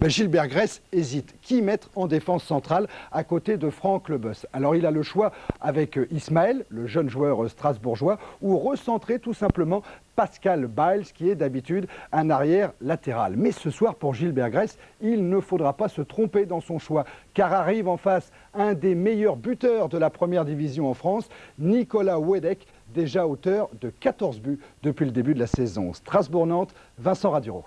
Gilbert Gress hésite. Qui mettre en défense centrale à côté de Franck Leboeuf? Alors il a le choix avec Ismaël, le jeune joueur strasbourgeois, ou recentrer tout simplement Pascal Biles, qui est d'habitude un arrière latéral. Mais ce soir, pour Gilbert Gress, il ne faudra pas se tromper dans son choix, car arrive en face un des meilleurs buteurs de la première division en France, Nicolas Wedek, déjà auteur de 14 buts depuis le début de la saison. Strasbourg-Nantes, Vincent Raduro.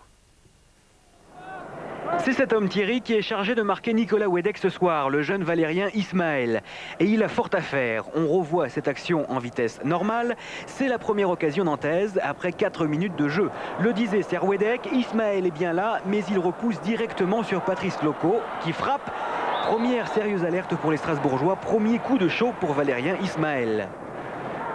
C'est cet homme Thierry qui est chargé de marquer Nicolas Wedek ce soir, le jeune Valérien Ismaël. Et il a fort à faire. On revoit cette action en vitesse normale. C'est la première occasion nantaise après 4 minutes de jeu. Le disait Serre Wedek, Ismaël est bien là, mais il repousse directement sur Patrice Loco qui frappe. Première sérieuse alerte pour les Strasbourgeois, premier coup de chaud pour Valérien Ismaël.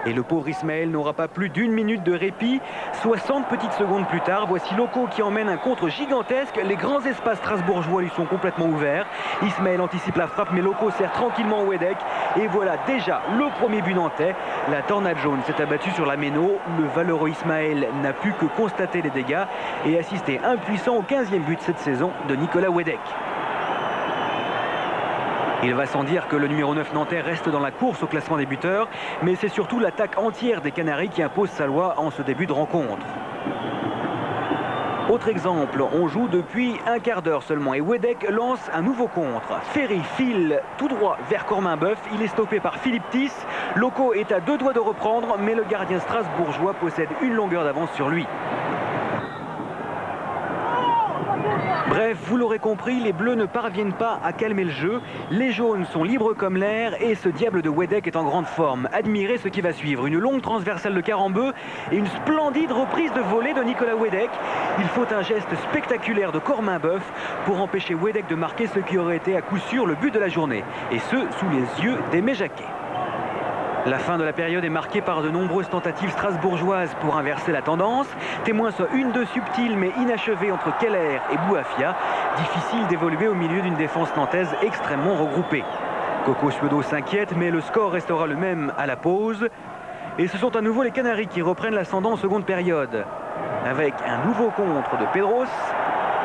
Et le pauvre Ismaël n'aura pas plus d'1 minute de répit. 60 petites secondes plus tard, voici Loco qui emmène un contre gigantesque. Les grands espaces strasbourgeois lui sont complètement ouverts. Ismaël anticipe la frappe, mais Loco sert tranquillement Wedek. Et voilà déjà le premier but nantais. La tornade jaune s'est abattue sur la Méno. Le valeureux Ismaël n'a pu que constater les dégâts et assister impuissant au 15e but cette saison de Nicolas Wedek. Il va sans dire que le numéro 9 nantais reste dans la course au classement des buteurs, mais c'est surtout l'attaque entière des Canaries qui impose sa loi en ce début de rencontre. Autre exemple, on joue depuis un quart d'heure seulement et Wedek lance un nouveau contre. Ferry file tout droit vers Corminboeuf, il est stoppé par Philippe Tiss. Loco est à 2 doigts de reprendre, mais le gardien strasbourgeois possède une longueur d'avance sur lui. Bref, vous l'aurez compris, les Bleus ne parviennent pas à calmer le jeu. Les jaunes sont libres comme l'air et ce diable de Wedek est en grande forme. Admirez ce qui va suivre. Une longue transversale de Carambeu et une splendide reprise de volée de Nicolas Wedek. Il faut un geste spectaculaire de Corminboeuf pour empêcher Wedek de marquer ce qui aurait été à coup sûr le but de la journée. Et ce, sous les yeux d'Aimé Jacquet. La fin de la période est marquée par de nombreuses tentatives strasbourgeoises pour inverser la tendance. Témoin soit 1-2 subtile mais inachevée entre Keller et Bouafia. Difficile d'évoluer au milieu d'une défense nantaise extrêmement regroupée. Coco Suedo s'inquiète mais le score restera le même à la pause. Et ce sont à nouveau les Canaries qui reprennent l'ascendant en seconde période. Avec un nouveau contre de Pedros.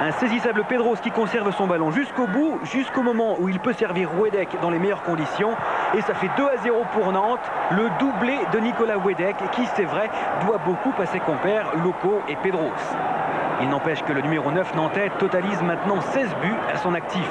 Un saisissable Pedros qui conserve son ballon jusqu'au bout, jusqu'au moment où il peut servir Wedek dans les meilleures conditions. Et ça fait 2-0 pour Nantes, le doublé de Nicolas Wedek qui, c'est vrai, doit beaucoup à ses compères Loco et Pedros. Il n'empêche que le numéro 9 nantais totalise maintenant 16 buts à son actif.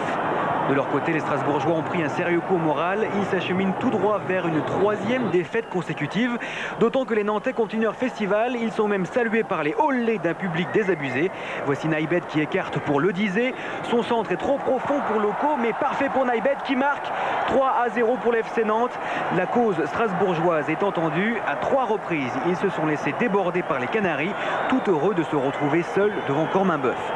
De leur côté, les Strasbourgeois ont pris un sérieux coup au moral. Ils s'acheminent tout droit vers une 3e défaite consécutive. D'autant que les Nantais continuent leur festival. Ils sont même salués par les olés d'un public désabusé. Voici Naïbet qui écarte pour le Dizé. Son centre est trop profond pour Loco, mais parfait pour Naïbet qui marque 3-0 pour l'FC Nantes. La cause strasbourgeoise est entendue à 3 reprises. Ils se sont laissés déborder par les Canaries, tout heureux de se retrouver seuls devant Corminboeuf.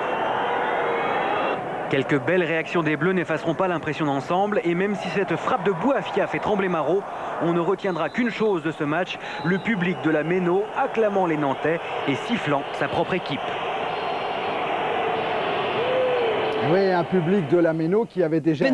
Quelques belles réactions des Bleus n'effaceront pas l'impression d'ensemble et même si cette frappe de Bouafia fait trembler Marot, on ne retiendra qu'une chose de ce match, le public de la Méno acclamant les Nantais et sifflant sa propre équipe. Oui, un public de la Méno qui avait déjà...